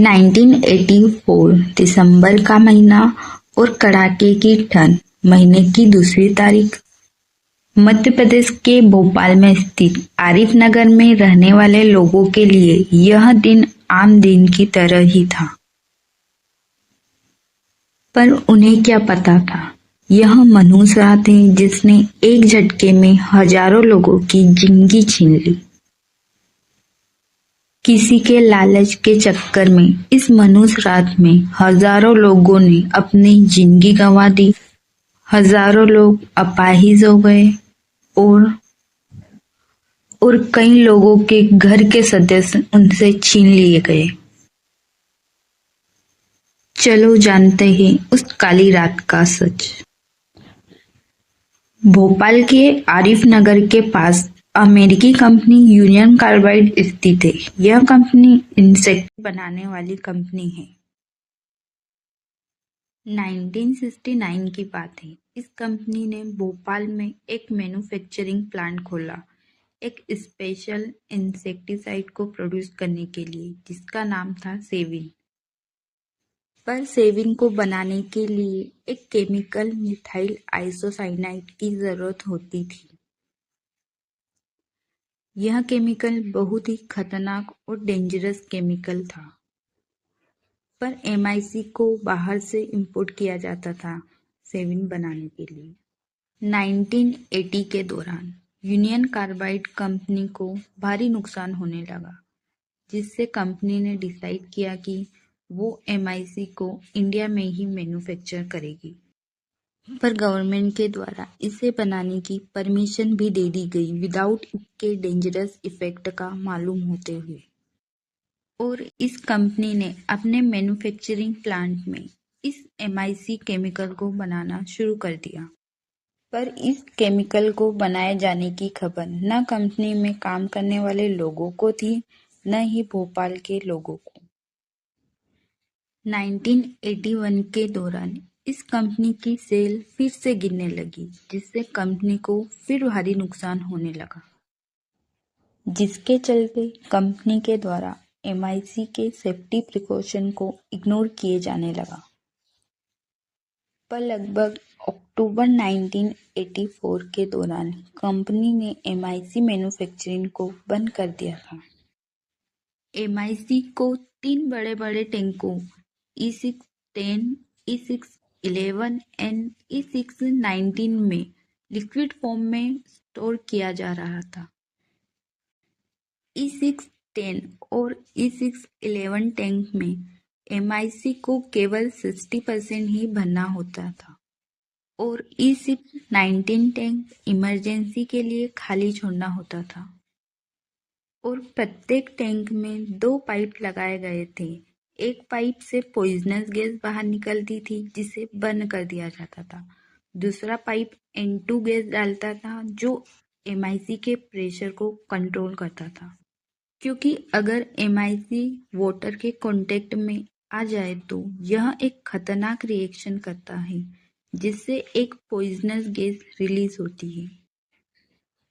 1984 दिसंबर का महीना और कड़ाके की ठंड। महीने की दूसरी तारीख। मध्य प्रदेश के भोपाल में स्थित आरिफ नगर में रहने वाले लोगों के लिए यह दिन आम दिन की तरह ही था। पर उन्हें क्या पता था, यह मनहूस रात है जिसने एक झटके में हजारों लोगों की जिंदगी छीन ली। किसी के लालच के चक्कर में इस मनहूस रात में हजारों लोगों ने अपनी जिंदगी गंवा दी। हजारों लोग अपाहिज हो गए और कई लोगों के घर के सदस्य उनसे छीन लिए गए। चलो जानते हैं उस काली रात का सच। भोपाल के आरिफ नगर के पास अमेरिकी कंपनी यूनियन कार्बाइड स्थित है। यह कंपनी इंसेक्ट बनाने वाली कंपनी है। 1969 की बात है। इस कंपनी ने भोपाल में एक मैन्युफैक्चरिंग प्लांट खोला, एक स्पेशल इंसेक्टिसाइड को प्रोड्यूस करने के लिए, जिसका नाम था सेविन। पर सेविन को बनाने के लिए एक केमिकल मिथाइल आइसोसाइनाइड की जरूरत होती थी। यह केमिकल बहुत ही खतरनाक और डेंजरस केमिकल था, पर एमआईसी को बाहर से इंपोर्ट किया जाता था सेविन बनाने के लिए। 1980 के दौरान यूनियन कार्बाइड कंपनी को भारी नुकसान होने लगा, जिससे कंपनी ने डिसाइड किया कि वो एमआईसी को इंडिया में ही मैन्युफैक्चर करेगी। पर गवर्नमेंट के द्वारा इसे बनाने की परमिशन भी दे दी गई विदाउट इसके डेंजरस इफेक्ट का मालूम होते हुए। और इस कंपनी ने अपने मैन्युफैक्चरिंग प्लांट में इस एमआईसी केमिकल को बनाना शुरू कर दिया। पर इस केमिकल को बनाए जाने की खबर न कंपनी में काम करने वाले लोगों को थी, न ही भोपाल के लोगों को। 1981 के दौरान इस कंपनी की सेल फिर से गिरने लगी, जिससे कंपनी को फिर भारी नुकसान होने लगा, जिसके चलते कंपनी के द्वारा एमआईसी के सेफ्टी प्रिकॉशन को इग्नोर किए जाने लगा। पर लगभग अक्टूबर 1984 के दौरान कंपनी ने एमआईसी मैन्युफैक्चरिंग को बंद कर दिया था। एमआईसी को 3 बड़े बड़े टैंकों E610, E611 एंड E619 में लिक्विड फॉर्म में स्टोर किया जा रहा था। E610 और E611 टैंक में एमआईसी को केवल 60% ही भरना होता था और E619 टैंक इमरजेंसी के लिए खाली छोड़ना होता था। और प्रत्येक टैंक में 2 पाइप लगाए गए थे। एक पाइप से पॉइजनस गैस बाहर निकलती थी, जिसे बंद कर दिया जाता था। दूसरा पाइप N2 गैस डालता था, जो एमआईसी के प्रेशर को कंट्रोल करता था, क्योंकि अगर एमआईसी वाटर के कांटेक्ट में आ जाए तो यह एक खतरनाक रिएक्शन करता है, जिससे एक पॉइजनस गैस रिलीज होती है।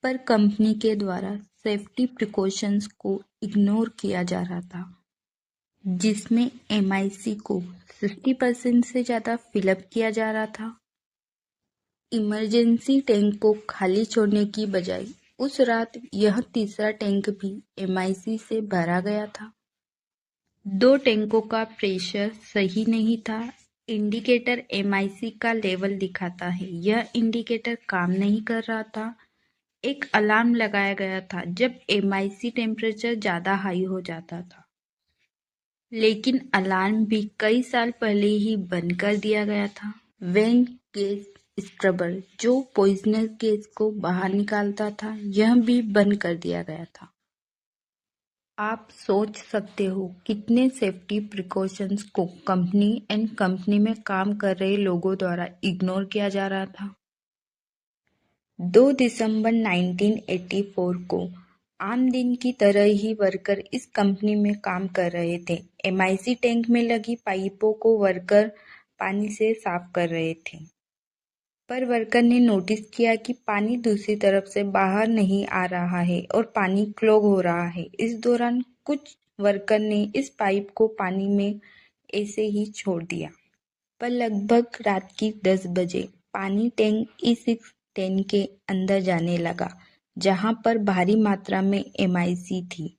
पर कंपनी के द्वारा सेफ्टी प्रिकॉशंस को इग्नोर किया जा रहा था, जिसमें एमआईसी को 60% से ज़्यादा फिलअप किया जा रहा था। इमरजेंसी टैंक को खाली छोड़ने की बजाय उस रात यह तीसरा टैंक भी एमआईसी से भरा गया था। 2 टैंकों का प्रेशर सही नहीं था। इंडिकेटर एमआईसी का लेवल दिखाता है, यह इंडिकेटर काम नहीं कर रहा था। एक अलार्म लगाया गया था जब एमआईसी टेम्परेचर ज़्यादा हाई हो जाता था, लेकिन अलार्म भी कई साल पहले ही बंद कर दिया गया था। वेंट गैस स्क्रबर, जो पॉइजनस गैस को बाहर निकालता था, यह भी बंद कर दिया गया था। आप सोच सकते हो कितने सेफ्टी प्रिकॉशंस को कंपनी एंड कंपनी में काम कर रहे लोगों द्वारा इग्नोर किया जा रहा था। 2 दिसंबर 1984 को आम दिन की तरह ही वर्कर इस कंपनी में काम कर रहे थे। एमआईसी टैंक में लगी पाइपों को वर्कर पानी से साफ कर रहे थे, पर वर्कर ने नोटिस किया कि पानी दूसरी तरफ से बाहर नहीं आ रहा है और पानी क्लॉग हो रहा है। इस दौरान कुछ वर्कर ने इस पाइप को पानी में ऐसे ही छोड़ दिया। पर लगभग रात की 10 बजे पानी टैंक E610 के अंदर जाने लगा, जहां पर भारी मात्रा में MIC थी,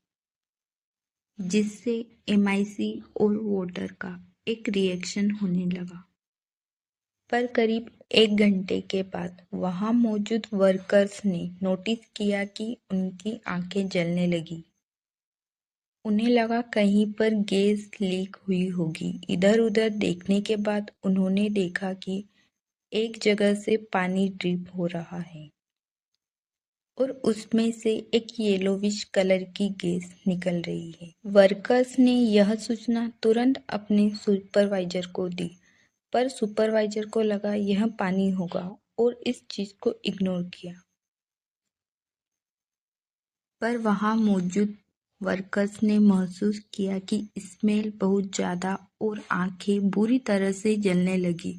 जिससे MIC और वाटर का एक रिएक्शन होने लगा। पर करीब 1 घंटे के बाद वहां मौजूद वर्कर्स ने नोटिस किया कि उनकी आंखें जलने लगी। उन्हें लगा कहीं पर गैस लीक हुई होगी। इधर-उधर देखने के बाद उन्होंने देखा कि एक जगह से पानी ड्रिप हो रहा है और उसमें से एक येलोविश कलर की गैस निकल रही है। वर्कर्स ने यह सूचना तुरंत अपने सुपरवाइजर को दी, पर सुपरवाइजर को लगा यह पानी होगा और इस चीज को इग्नोर किया। पर वहां मौजूद वर्कर्स ने महसूस किया कि स्मेल बहुत ज्यादा और आंखें बुरी तरह से जलने लगी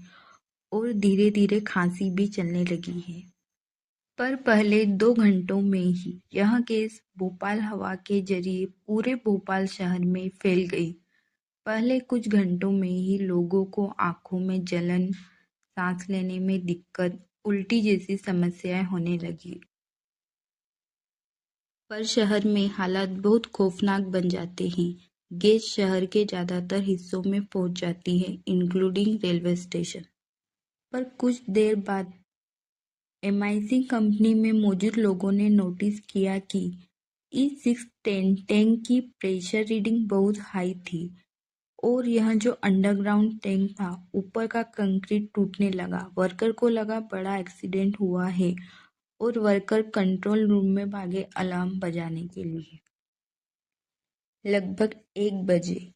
और धीरे धीरे खांसी भी चलने लगी है। पर पहले 2 घंटों में ही यह गैस भोपाल हवा के जरिए पूरे भोपाल शहर में फैल गई। पहले कुछ घंटों में ही लोगों को आंखों में जलन, सांस लेने में दिक्कत, उल्टी जैसी समस्याएं होने लगी। पर शहर में हालात बहुत खौफनाक बन जाते हैं। गैस शहर के ज्यादातर हिस्सों में पहुंच जाती है, इंक्लूडिंग रेलवे स्टेशन। पर कुछ देर बाद MIC कंपनी में मौजूद लोगों ने नोटिस किया कि E610 टैंक की प्रेशर रीडिंग बहुत हाई थी और यह जो अंडरग्राउंड टैंक था, ऊपर का कंक्रीट टूटने लगा। वर्कर को लगा बड़ा एक्सीडेंट हुआ है और वर्कर कंट्रोल रूम में भागे अलार्म बजाने के लिए। लगभग 1 बजे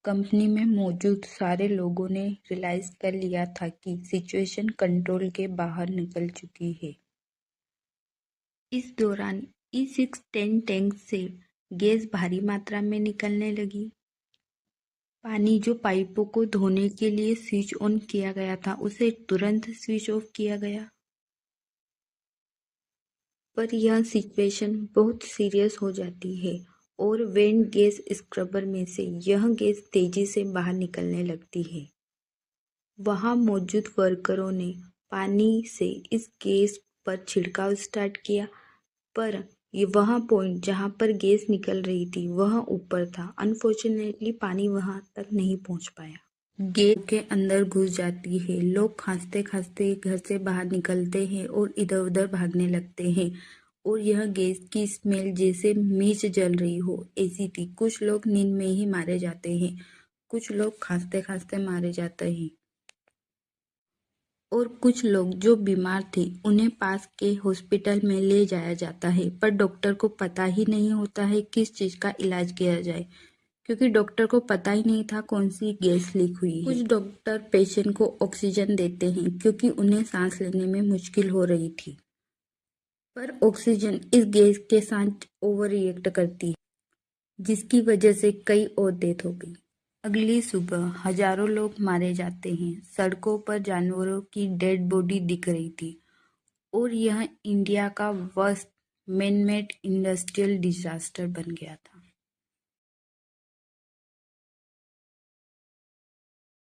कंपनी में मौजूद सारे लोगों ने रियलाइज कर लिया था कि सिचुएशन कंट्रोल के बाहर निकल चुकी है। इस दौरान E610 टैंक से गैस भारी मात्रा में निकलने लगी। पानी जो पाइपों को धोने के लिए स्विच ऑन किया गया था, उसे तुरंत स्विच ऑफ किया गया। पर यह सिचुएशन बहुत सीरियस हो जाती है और वेंट गैस स्क्रबर में से यह गैस तेजी से बाहर निकलने लगती है। वहां मौजूद वर्करों ने पानी से इस गैस पर छिड़काव स्टार्ट किया, पर वह पॉइंट जहां पर गैस निकल रही थी वह ऊपर था। अनफॉर्चुनेटली पानी वहां तक नहीं पहुंच पाया। गैस के अंदर घुस जाती है। लोग खांसते खांसते घर से बाहर निकलते हैं और इधर उधर भागने लगते हैं और यह गैस की स्मेल जैसे मिर्च जल रही हो ऐसी थी। कुछ लोग नींद में ही मारे जाते हैं, कुछ लोग खांसते खांसते मारे जाते हैं और कुछ लोग जो बीमार थे उन्हें पास के हॉस्पिटल में ले जाया जाता है। पर डॉक्टर को पता ही नहीं होता है किस चीज का इलाज किया जाए, क्योंकि डॉक्टर को पता ही नहीं था कौन सी गैस लीक हुई है। कुछ डॉक्टर पेशेंट को ऑक्सीजन देते हैं क्योंकि उन्हें सांस लेने में मुश्किल हो रही थी, पर ऑक्सीजन इस गैस के साथ ओवर रिएक्ट करती है, जिसकी वजह से कई और डेथ हो गई। अगली सुबह हजारों लोग मारे जाते हैं। सड़कों पर जानवरों की डेड बॉडी दिख रही थी और यह इंडिया का worst man made industrial disaster बन गया था।